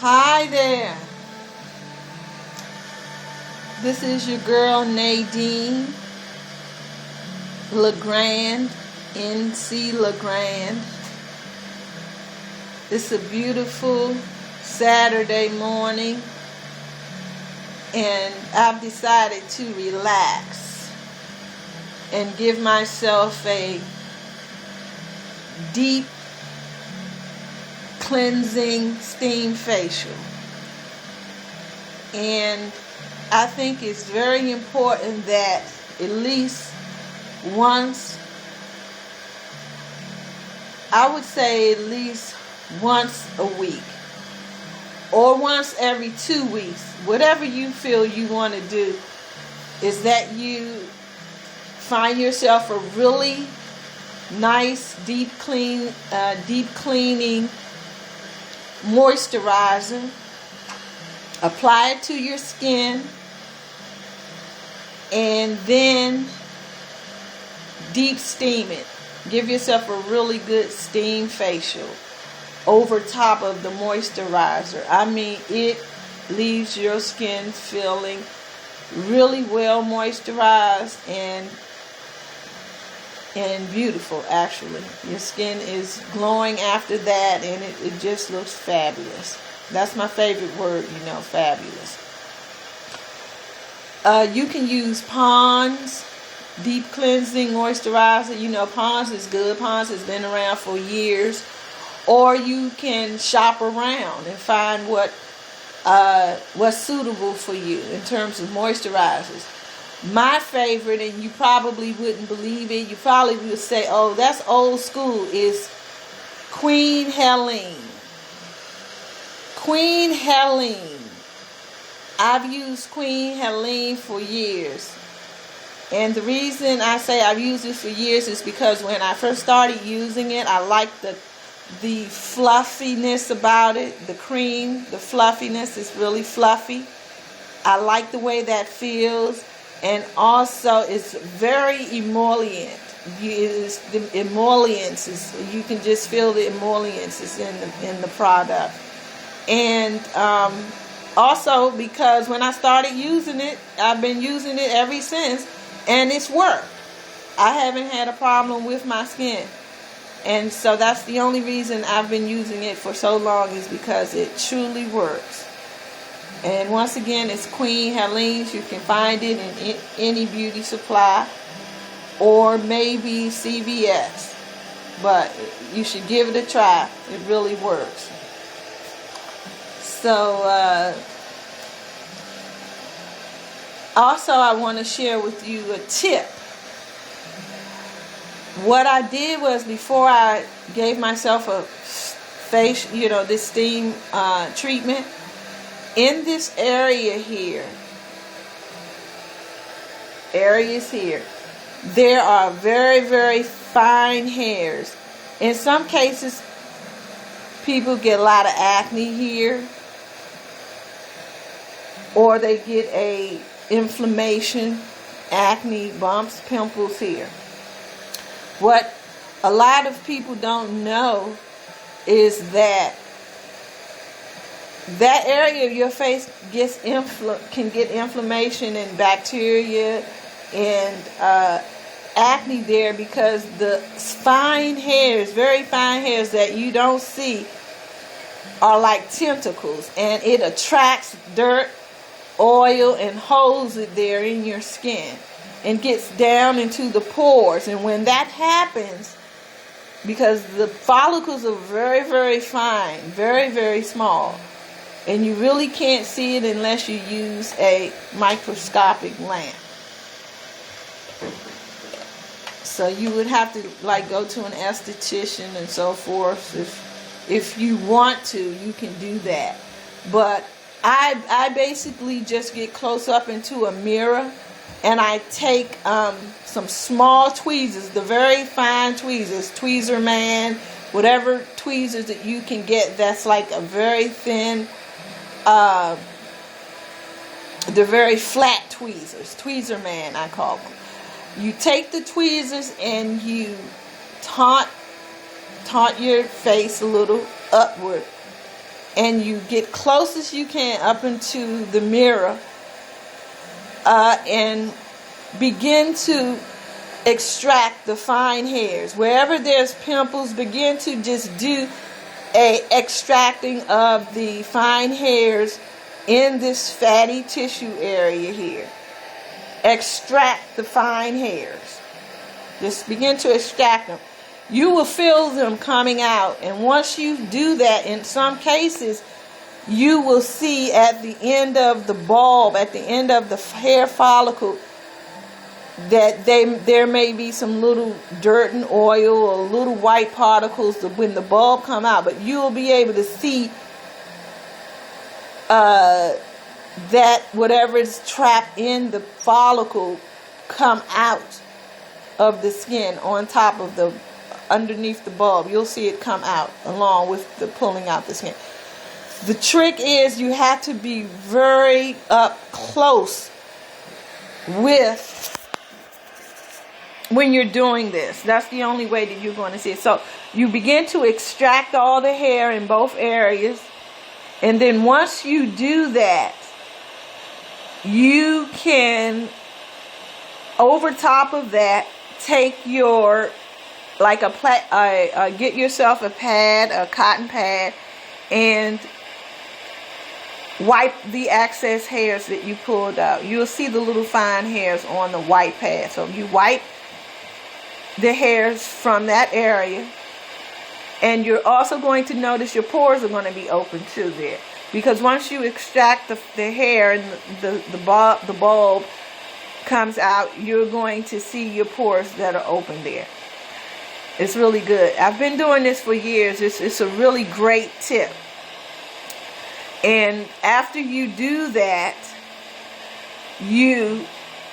Hi there. This is your girl Nadine LeGrand, NC LeGrand. It's a beautiful Saturday morning, and I've decided to relax and give myself a deep cleansing steam facial. And I think it's very important that at least once, I would say at least once a week or once every 2 weeks, whatever you feel you want to do, is that you find yourself a really nice deep cleaning moisturizer, apply it to your skin, and then deep steam it. Give yourself a really good steam facial over top of the moisturizer. I mean, it leaves your skin feeling really well moisturized and beautiful. Actually, your skin is glowing after that, and it just looks fabulous. That's my favorite word, fabulous. You can use Pond's deep cleansing moisturizer. Pond's is good. Pond's has been around for years. Or you can shop around and find what's suitable for you in terms of moisturizers. My favorite, and you probably wouldn't believe it, you probably would say, oh, that's old school, is Queen Helene. Queen Helene. I've used Queen Helene for years. And the reason I say I've used it for years is because when I first started using it, I liked the fluffiness about it. The cream, the fluffiness is really fluffy. I like the way that feels. And also, it's very emollient. The emollients you can just feel the emollients is in the product. And also because when I started using it, I've been using it ever since, and it's worked. I haven't had a problem with my skin. And so that's the only reason I've been using it for so long, is because it truly works. And once again, it's Queen Helene's. You can find it in any beauty supply or maybe CVS. But you should give it a try. It really works. So, also I want to share with you a tip. What I did was, before I gave myself a face, this steam treatment, in this areas here, there are very, very fine hairs. In some cases, people get a lot of acne here, or they get a inflammation, acne, bumps, pimples here. What a lot of people don't know is that area of your face can get inflammation and bacteria and acne there, because the fine hairs, very fine hairs that you don't see, are like tentacles, and it attracts dirt, oil, and holds it there in your skin and gets down into the pores. And when that happens, because the follicles are very, very fine, very, very small, and you really can't see it unless you use a microscopic lamp. So you would have to go to an esthetician and so forth. If you want to, you can do that. But I basically just get close up into a mirror, and I take some small tweezers, the very fine tweezers, Tweezer Man, whatever tweezers that you can get that's like a very thin, the very flat tweezers, Tweezer Man I call them. You take the tweezers and you taunt your face a little upward and you get close as you can up into the mirror, and begin to extract the fine hairs. Wherever there's pimples, begin to just do a extracting of the fine hairs in this fatty tissue area here. Extract the fine hairs. Just begin to extract them. You will feel them coming out, and once you do that, in some cases, you will see at the end of the bulb, at the end of the hair follicle, that there may be some little dirt and oil or little white particles when the bulb come out, but you will be able to see that whatever is trapped in the follicle come out of the skin on top of the underneath the bulb. You'll see it come out along with the pulling out the skin. The trick is you have to be very up close with when you're doing this. That's the only way that you're going to see it. So you begin to extract all the hair in both areas, and then once you do that, you can, over top of that, take your, get yourself a pad, a cotton pad, and wipe the excess hairs that you pulled out. You'll see the little fine hairs on the white pad. So you wipe the hairs from that area, and you're also going to notice your pores are going to be open too there, because once you extract the hair and the bulb comes out, you're going to see your pores that are open there. It's really good. I've been doing this for years. It's a really great tip. And after you do that, you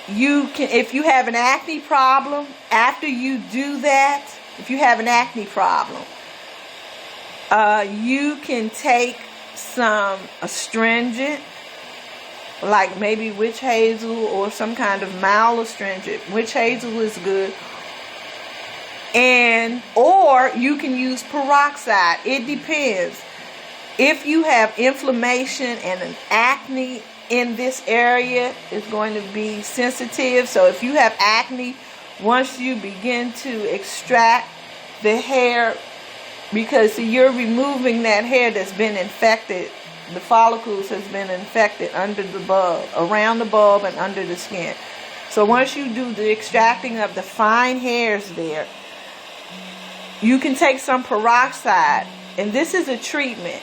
can, if you have an acne problem, after you do that, if you have an acne problem, you can take some astringent, like maybe witch hazel or some kind of mild astringent. Witch hazel is good. Or you can use peroxide. It depends. If you have inflammation and an acne in this area, it's going to be sensitive. So if you have acne, once you begin to extract the hair, because you're removing that hair that's been infected, the follicles has been infected under the bulb, around the bulb and under the skin. So once you do the extracting of the fine hairs there, you can take some peroxide, and this is a treatment,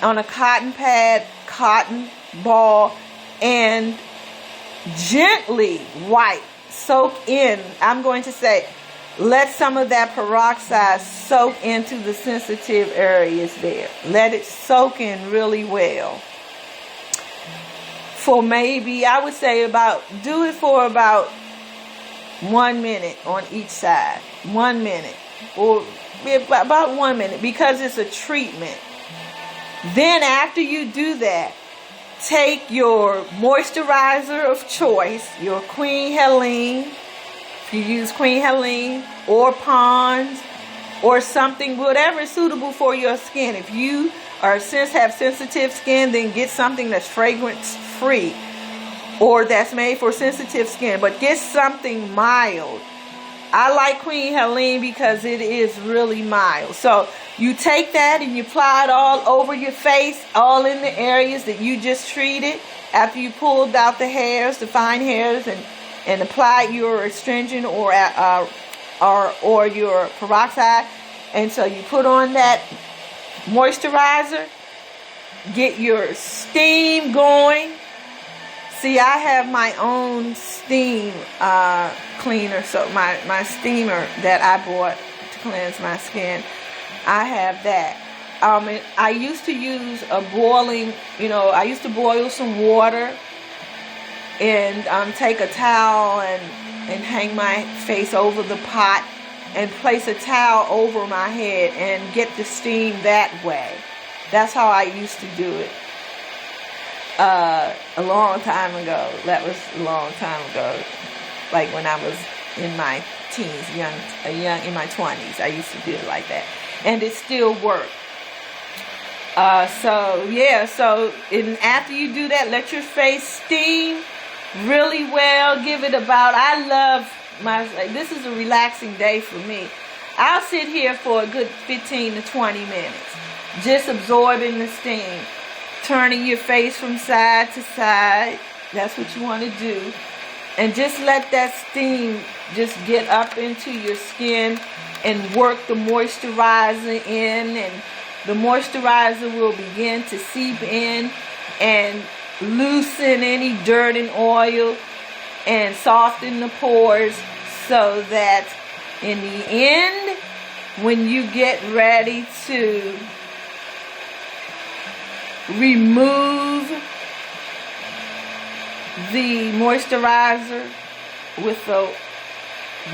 on a cotton pad, cotton ball, and gently wipe, soak in. I'm going to say, let some of that peroxide soak into the sensitive areas there. Let it soak in really well. For maybe, I would say do it for about 1 minute on each side. 1 minute. Or about 1 minute, because it's a treatment. Then after you do that, take your moisturizer of choice, your Queen Helene. If you use Queen Helene or Pond's or something, whatever is suitable for your skin. If you have sensitive skin, then get something that's fragrance free or that's made for sensitive skin. But get something mild. I like Queen Helene because it is really mild. So you take that and you apply it all over your face, all in the areas that you just treated after you pulled out the hairs, the fine hairs, and apply your astringent or your peroxide. And so you put on that moisturizer, get your steam going. See, I have my own steam cleaner, so my steamer that I bought to cleanse my skin, I have that. And I used to use I used to boil some water and take a towel and hang my face over the pot and place a towel over my head and get the steam that way. That's how I used to do it. A long time ago. That was a long time ago. Like when I was in my teens, in my 20s. I used to do it like that. And it still worked. After you do that, let your face steam really well. Give it about, this is a relaxing day for me. I'll sit here for a good 15 to 20 minutes, just absorbing the steam, turning your face from side to side. That's what you want to do. And just let that steam just get up into your skin and work the moisturizer in, and the moisturizer will begin to seep in and loosen any dirt and oil and soften the pores, so that in the end, when you get ready to remove the moisturizer with a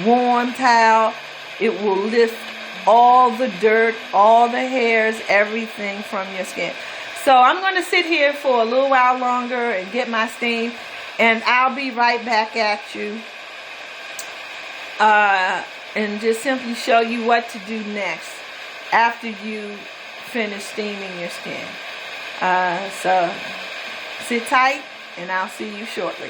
warm towel, it will lift all the dirt, all the hairs, everything from your skin. So I'm going to sit here for a little while longer and get my steam, and I'll be right back at you and just simply show you what to do next after you finish steaming your skin. So sit tight, and I'll see you shortly.